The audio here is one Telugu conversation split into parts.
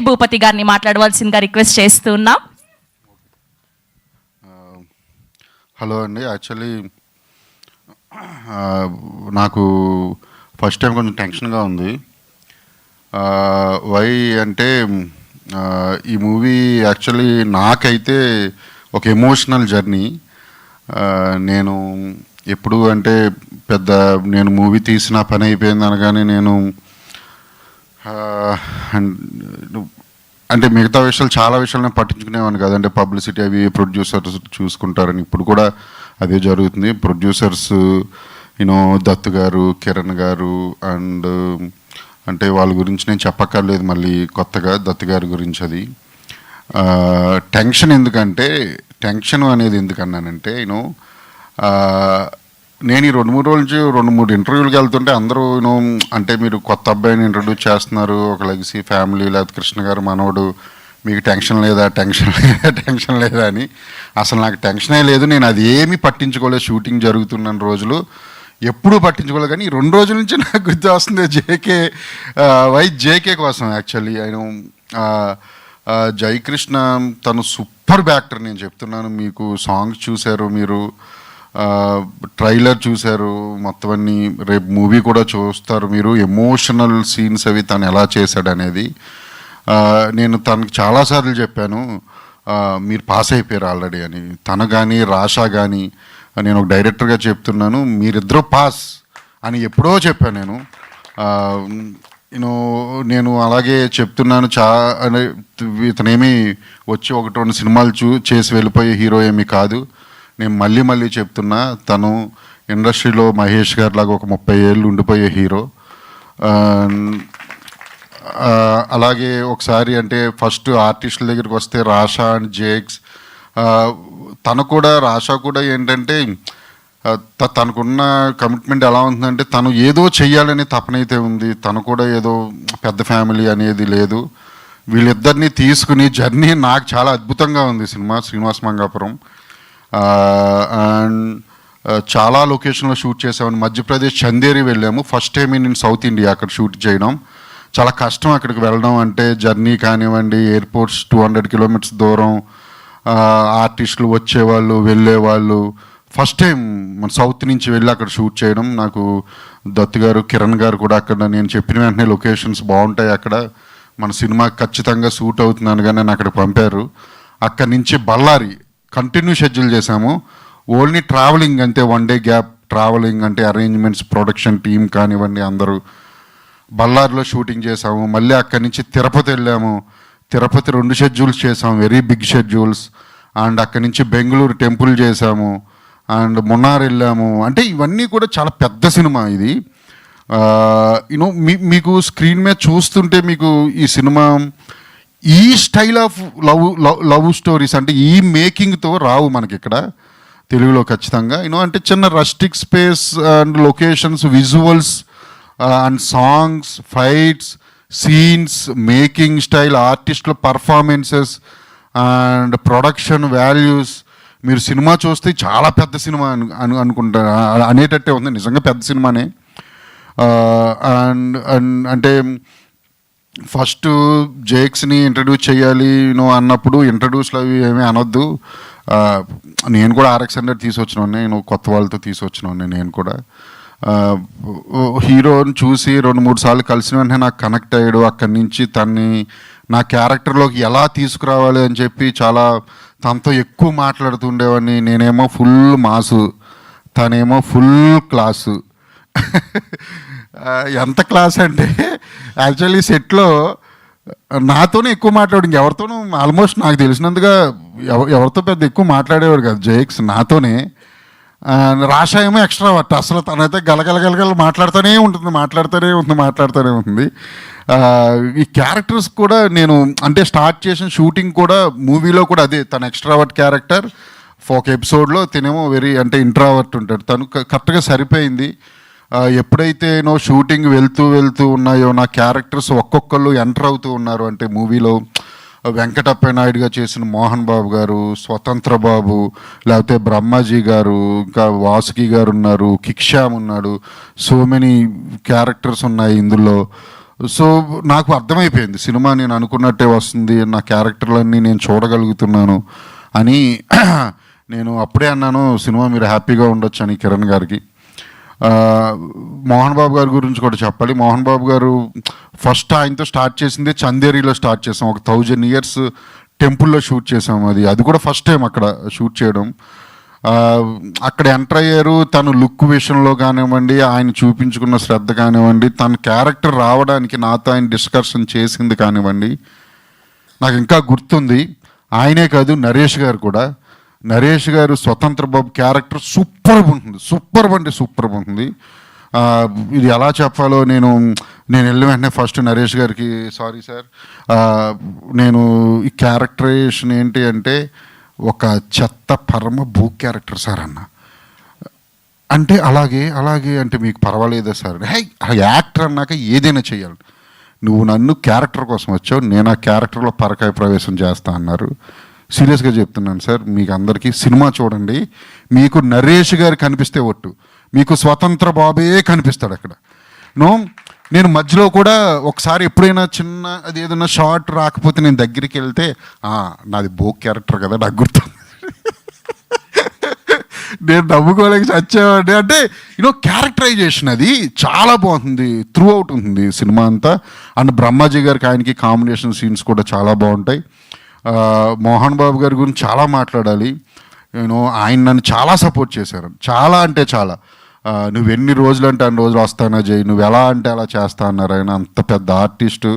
భూపతి గారిని మాట్లాడవలసిందిగా రిక్వెస్ట్ చేస్తూ ఉన్నాం. హలో అండి, యాక్చువల్లీ నాకు ఫస్ట్ టైం కొంచెం టెన్షన్గా ఉంది. వై అంటే ఈ మూవీ యాక్చువల్లీ నాకైతే ఒక ఎమోషనల్ జర్నీ. నేను ఎప్పుడు అంటే నేను మూవీ తీసిన పని అయిపోయింది అనగానే నేను అంటే మిగతా విషయాలు చాలా విషయాలు నేను పట్టించుకునేవాడిని కదంటే పబ్లిసిటీ అవి ప్రొడ్యూసర్స్ చూసుకుంటారని. ఇప్పుడు కూడా అదే జరుగుతుంది. ప్రొడ్యూసర్స్ దత్తు గారు, కిరణ్ గారు అండ్ అంటే వాళ్ళ గురించి నేను చెప్పక్కర్లేదు మళ్ళీ కొత్తగా దత్తు గారి గురించి. అది టెన్షన్ ఎందుకంటే టెన్షన్ అనేది ఎందుకన్నానంటే నేను ఈ 2-3 రోజుల నుంచి 2-3 ఇంటర్వ్యూలకు వెళ్తుంటే అందరూ అంటే మీరు కొత్త అబ్బాయిని ఇంట్రడ్యూస్ చేస్తున్నారు, ఒక లెగసీ ఫ్యామిలీ, లేకపోతే కృష్ణ గారు మనోడు, మీకు టెన్షన్ లేదా అని. అసలు నాకు టెన్షనే లేదు. నేను అది ఏమీ పట్టించుకోలేదు. షూటింగ్ జరుగుతున్న రోజులు ఎప్పుడూ పట్టించుకోలేదు. కానీ ఈ 2 రోజుల నుంచి నాకు గుర్తు వస్తుంది జేకే కోసం. యాక్చువల్లీ జయకృష్ణ తను సూపర్ యాక్టర్. నేను చెప్తున్నాను, మీకు సాంగ్స్ చూశారు, మీరు ట్రైలర్ చూశారు, మొత్తం అన్ని రేపు మూవీ కూడా చూస్తారు మీరు. ఎమోషనల్ సీన్స్ అవి తను ఎలా చేశాడు అనేది నేను తనకు చాలాసార్లు చెప్పాను, మీరు పాస్ అయిపోయారు ఆల్రెడీ అని. తను కానీ రాషా కానీ నేను ఒక డైరెక్టర్గా చెప్తున్నాను, మీరిద్దరూ పాస్ అని ఎప్పుడో చెప్పాను నేను అలాగే చెప్తున్నాను. ఇతనేమి వచ్చి 1-2 సినిమాలు చేసి వెళ్ళిపోయే హీరో ఏమీ కాదు. నేను మళ్ళీ చెప్తున్నా, తను ఇండస్ట్రీలో మహేష్ గారి లాగా ఒక 30 ఏళ్ళు ఉండిపోయే హీరో. అలాగే ఒకసారి అంటే ఫస్ట్ ఆర్టిస్టుల దగ్గరికి వస్తే రాషా అండ్ జేక్స్, రాషా కూడా ఏంటంటే తనకున్న కమిట్మెంట్ ఎలా ఉంటుందంటే తను ఏదో చెయ్యాలనే తపనైతే ఉంది. తను కూడా ఏదో పెద్ద ఫ్యామిలీ అనేది లేదు. వీళ్ళిద్దరినీ తీసుకుని జర్నీ నాకు చాలా అద్భుతంగా ఉంది సినిమా. శ్రీనివాస్ మంగాపురం అండ్ చాలా లొకేషన్లో షూట్ చేసామని. మధ్యప్రదేశ్ చందేరి వెళ్ళాము. First time in south India అక్కడ షూట్ చేయడం. చాలా కష్టం అక్కడికి వెళ్ళడం అంటే, జర్నీ కానివ్వండి, ఎయిర్పోర్ట్స్ 200 కిలోమీటర్స్ దూరం, ఆర్టిస్టులు వచ్చేవాళ్ళు వెళ్ళేవాళ్ళు. ఫస్ట్ టైం మన సౌత్ నుంచి వెళ్ళి అక్కడ షూట్ చేయడం. నాకు దత్తు గారు, కిరణ్ గారు కూడా అక్కడ నేను చెప్పిన వెంటనే లొకేషన్స్ బాగుంటాయి అక్కడ, మన సినిమా ఖచ్చితంగా షూట్ అవుతున్నాను కానీ నన్ను అక్కడికి పంపారు. అక్కడి నుంచి బళ్ళారి కంటిన్యూ షెడ్యూల్ చేశాము. ఓన్లీ ట్రావెలింగ్ అంతే, 1 డే గ్యాప్ ట్రావెలింగ్ అంటే అరేంజ్మెంట్స్, ప్రొడక్షన్ టీమ్ కానివ్వండి అందరూ. బళ్ళారిలో షూటింగ్ చేసాము. మళ్ళీ అక్కడి నుంచి తిరుపతి వెళ్ళాము. తిరుపతి 2 షెడ్యూల్స్ చేసాము, వెరీ బిగ్ షెడ్యూల్స్. అండ్ అక్కడి నుంచి బెంగళూరు టెంపుల్ చేసాము అండ్ మున్నార్ వెళ్ళాము. అంటే ఇవన్నీ కూడా చాలా పెద్ద సినిమా ఇది. మీకు స్క్రీన్ మీద చూస్తుంటే మీకు ఈ సినిమా ఈ స్టైల్ ఆఫ్ లవ్ స్టోరీస్ అంటే ఈ మేకింగ్తో రావు మనకి ఇక్కడ తెలుగులో ఖచ్చితంగా. అంటే చిన్న rustic space and locations, visuals and songs, fights, scenes, making style, ఆర్టిస్టుల పర్ఫార్మెన్సెస్ అండ్ ప్రొడక్షన్ వాల్యూస్. మీరు సినిమా చూస్తే చాలా పెద్ద సినిమా అనుకుంటా అనేటట్టే ఉంది. నిజంగా పెద్ద సినిమానే. అండ్ అంటే ఫస్ట్ జేక్స్ని ఇంట్రడ్యూస్ చేయాలి అన్నప్పుడు ఇంట్రడ్యూస్లో అవి ఏమీ అనొద్దు. నేను కూడా RX-100 తీసుకొచ్చినాను, నేను కొత్త వాళ్ళతో తీసుకొచ్చినాను. నేను కూడా హీరోని చూసి 2-3 సార్లు కలిసిన వెంటనే నాకు కనెక్ట్ అయ్యాడు. అక్కడి నుంచి తన్ని నా క్యారెక్టర్లోకి ఎలా తీసుకురావాలి అని చెప్పి చాలా తనతో ఎక్కువ మాట్లాడుతుండేవాడిని. నేనేమో ఫుల్ మాసు, తనేమో ఫుల్ క్లాసు. ఎంత క్లాస్ అంటే యాక్చువల్లీ సెట్లో నాతోనే ఎక్కువ మాట్లాడు, ఇంకెవరితోనూ ఆల్మోస్ట్ నాకు తెలిసినందుగా ఎవరితో పెద్ద ఎక్కువ మాట్లాడేవాడు కాదు జేక్స్, నాతోనే. రాషా ఏమో ఎక్స్ట్రా వర్ట్, అసలు తనైతే గలగల మాట్లాడుతూనే ఉంటుంది. ఈ క్యారెక్టర్స్ కూడా నేను అంటే స్టార్ట్ చేసిన షూటింగ్ కూడా మూవీలో కూడా అదే, తన ఎక్స్ట్రావర్ట్ క్యారెక్టర్. ఒక ఎపిసోడ్లో తినేమో వెరీ అంటే ఇంట్రావర్ట్ ఉంటాడు. తను కరెక్ట్గా సరిపోయింది. ఎప్పుడైతే షూటింగ్ వెళ్తూ ఉన్నాయో నా క్యారెక్టర్స్ ఒక్కొక్కళ్ళు ఎంటర్ అవుతూ ఉన్నారు. అంటే మూవీలో వెంకటప్ప నాయుడుగా చేసిన మోహన్ బాబు గారు, స్వతంత్ర బాబు, లేకపోతే బ్రహ్మాజీ గారు, ఇంకా వాసుకి గారు ఉన్నారు, కిక్షామ్ ఉన్నాడు. సో మెనీ క్యారెక్టర్స్ ఉన్నాయి ఇందులో. సో నాకు అర్థమైపోయింది సినిమా నేను అనుకున్నట్టే వస్తుంది, నా క్యారెక్టర్లన్నీ నేను చూడగలుగుతున్నాను అని. నేను అప్పుడే అన్నాను సినిమా మీరు హ్యాపీగా ఉండొచ్చు అని కిరణ్ గారికి. మోహన్ బాబు గారి గురించి కూడా చెప్పాలి. మోహన్ బాబు గారు ఫస్ట్ ఆయనతో స్టార్ట్ చేసింది చందేరిలో స్టార్ట్ చేసాం. ఒక 1000 years టెంపుల్లో షూట్ చేసాం. అది కూడా ఫస్ట్ టైం అక్కడ షూట్ చేయడం. అక్కడ ఎంటర్ అయ్యారు. తను లుక్ విషయంలో కానివ్వండి, ఆయన చూపించుకున్న శ్రద్ధ కానివ్వండి, తన క్యారెక్టర్ రావడానికి నాతో ఆయన డిస్కషన్ చేసింది కానివ్వండి, నాకు ఇంకా గుర్తుంది. ఆయనే కాదు, నరేష్ గారు కూడా. నరేష్ గారు స్వతంత్ర బాబు క్యారెక్టర్ సూపర్ ఉంటుంది. ఇది ఎలా చెప్పాలో నేను వెళ్ళిన వెంటనే ఫస్ట్ నరేష్ గారికి సారీ సార్, నేను ఈ క్యారెక్టరైజేషన్ ఏంటి అంటే ఒక చెత్త పరమ భూ క్యారెక్టర్ సార్ అన్న. అంటే అలాగే అంటే మీకు పర్వాలేదా సార్? హై, యాక్టర్ అన్నాక ఏదైనా చేయాలి. నువ్వు నన్ను క్యారెక్టర్ కోసం వచ్చావు, నేను ఆ క్యారెక్టర్లో పరకాయ ప్రవేశం చేస్తా అన్నారు. సీరియస్గా చెప్తున్నాను సార్, మీకు అందరికీ సినిమా చూడండి. మీకు నరేష్ గారు కనిపిస్తే ఒట్టు, మీకు స్వతంత్ర బాబే కనిపిస్తాడు అక్కడ. నేను మధ్యలో కూడా ఒకసారి ఎప్పుడైనా చిన్న అది ఏదైనా షార్ట్ రాకపోతే నేను దగ్గరికి వెళ్తే నాది బో క్యారెక్టర్ కదా నాకు గుర్తుంది. నేను నవ్వుకోలేక చచ్చేవాడిని. అంటే క్యారెక్టరైజేషన్ అది చాలా బాగుంది, త్రూ అవుట్ ఉంటుంది సినిమా అంతా. అండ్ బ్రహ్మాజీ గారికి ఆయనకి కాంబినేషన్ సీన్స్ కూడా చాలా బాగుంటాయి. మోహన్ బాబు గారి గురించి చాలా మాట్లాడాలి. ఆయన నన్ను చాలా సపోర్ట్ చేశారు, చాలా అంటే చాలా. నువ్వు ఎన్ని రోజులు అంటే అన్ని రోజులు వస్తానా జై, నువ్వు ఎలా అంటే అలా చేస్తా అన్నారు. ఆయన అంత పెద్ద ఆర్టిస్టు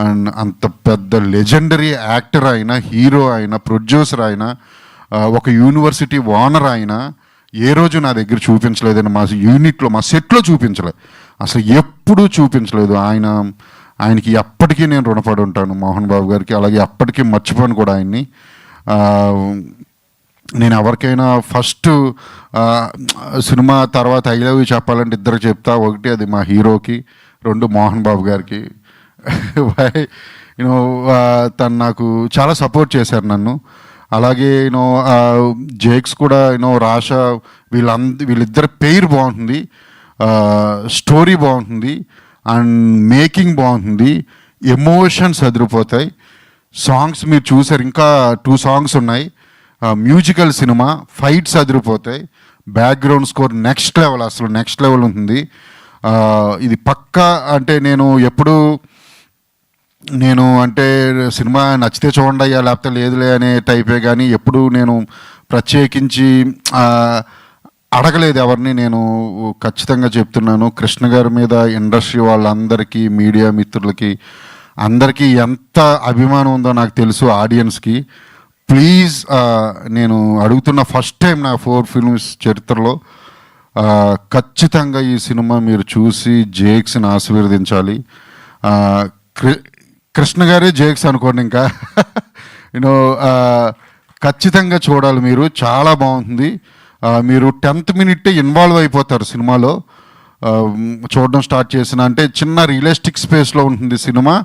అండ్ అంత పెద్ద లెజెండరీ యాక్టర్ అయినా, హీరో అయినా, ప్రొడ్యూసర్ అయినా, ఒక యూనివర్సిటీ ఓనర్ అయినా ఏ రోజు నా దగ్గర చూపించలేదని, మా యూనిట్లో మా సెట్లో చూపించలేదు, అసలు ఎప్పుడూ చూపించలేదు. ఆయనకి ఎప్పటికీ నేను రుణపడి ఉంటాను మోహన్ బాబు గారికి. అలాగే ఎప్పటికీ మర్చిపోను కూడా ఆయన్ని. నేను ఎవరికైనా ఫస్ట్ సినిమా తర్వాత ఐ లవ్ యూ చెప్పాలంటే ఇద్దరికి చెప్తా. ఒకటి అది మా హీరోకి, 2 మోహన్ బాబు గారికి. తను నాకు చాలా సపోర్ట్ చేశారు నన్ను. అలాగే జేక్స్ కూడా రాషా వీళ్ళిద్దరి పేరు బాగుంటుంది, స్టోరీ బాగుంటుంది అండ్ మేకింగ్ బాగుంటుంది, ఎమోషన్స్ అదిరిపోతాయి. సాంగ్స్ మీరు చూసారు, ఇంకా 2 songs ఉన్నాయి. మ్యూజికల్ సినిమా, ఫైట్స్ అదిరిపోతాయి, బ్యాక్గ్రౌండ్ స్కోర్ నెక్స్ట్ లెవెల్, అసలు నెక్స్ట్ లెవెల్ ఉంటుంది. ఇది పక్కా. అంటే నేను అంటే సినిమా నచ్చితే చూడండి అయ్యా లేకపోతే లేదులే అనే టైపే, కానీ ఎప్పుడు నేను ప్రత్యేకించి అడగలేదు ఎవరిని. నేను ఖచ్చితంగా చెప్తున్నాను, కృష్ణ గారి మీద ఇండస్ట్రీ వాళ్ళందరికీ, మీడియా మిత్రులకి అందరికీ ఎంత అభిమానం ఉందో నాకు తెలుసు, ఆడియన్స్కి. ప్లీజ్ నేను అడుగుతున్న ఫస్ట్ టైం నా 4 films చరిత్రలో ఖచ్చితంగా ఈ సినిమా మీరు చూసి జేక్స్ని ఆశీర్వదించాలి. కృష్ణ గారే జేక్స్ అనుకోండి, ఇంకా ఖచ్చితంగా చూడాలి మీరు, చాలా బాగుంటుంది. మీరు 10th minute ఇన్వాల్వ్ అయిపోతారు సినిమాలో. చూడడం స్టార్ట్ చేసిన అంటే చిన్న రియలిస్టిక్ స్పేస్లో ఉంటుంది సినిమా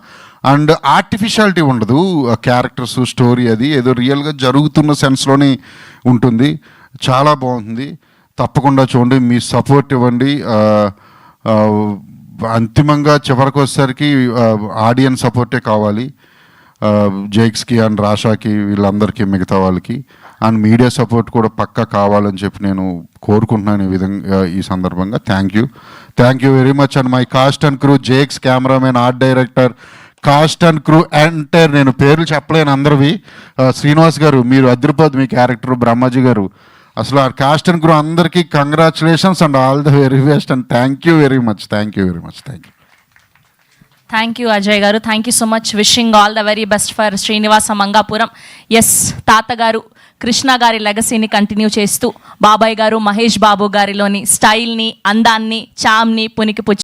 అండ్ ఆర్టిఫిషియాలిటీ ఉండదు. క్యారెక్టర్స్, స్టోరీ అది ఏదో రియల్గా జరుగుతున్న సెన్స్లోనే ఉంటుంది. చాలా బాగుంటుంది, తప్పకుండా చూడండి, మీ సపోర్ట్ ఇవ్వండి. అంతిమంగా చివరికి వచ్చేసరికి ఆడియన్స్ సపోర్టే కావాలి, జేక్స్కి అండ్ రాషాకి, వీళ్ళందరికీ, మిగతా వాళ్ళకి. అండ్ మీడియా సపోర్ట్ కూడా పక్కా కావాలని చెప్పి నేను కోరుకుంటున్నాను ఈ విధంగా ఈ సందర్భంగా. Thank you very much. And my cast and crew, Jakes cameraman, art director, cost and crew entire, నేను పేర్లు చెప్పలేను అందరివి. శ్రీనివాస్ గారు మీరు అదిరిపోద్ది మీ క్యారెక్టర్, బ్రహ్మాజీ గారు, అసలు ఆ కాస్ట్ అండ్ క్రూ అందరికీ congratulations and all the very best and thank you very much. Thank you Ajay గారు, thank you so much. Wishing all the very best for Srinivasa Mangapuram. Yes, తాతగారు కృష్ణ గారి లెగసీని కంటిన్యూ చేస్తూ బాబాయ్ గారు మహేష్ బాబు గారిలోని స్టైల్ని, అందాన్ని, చామ్ని పుణికి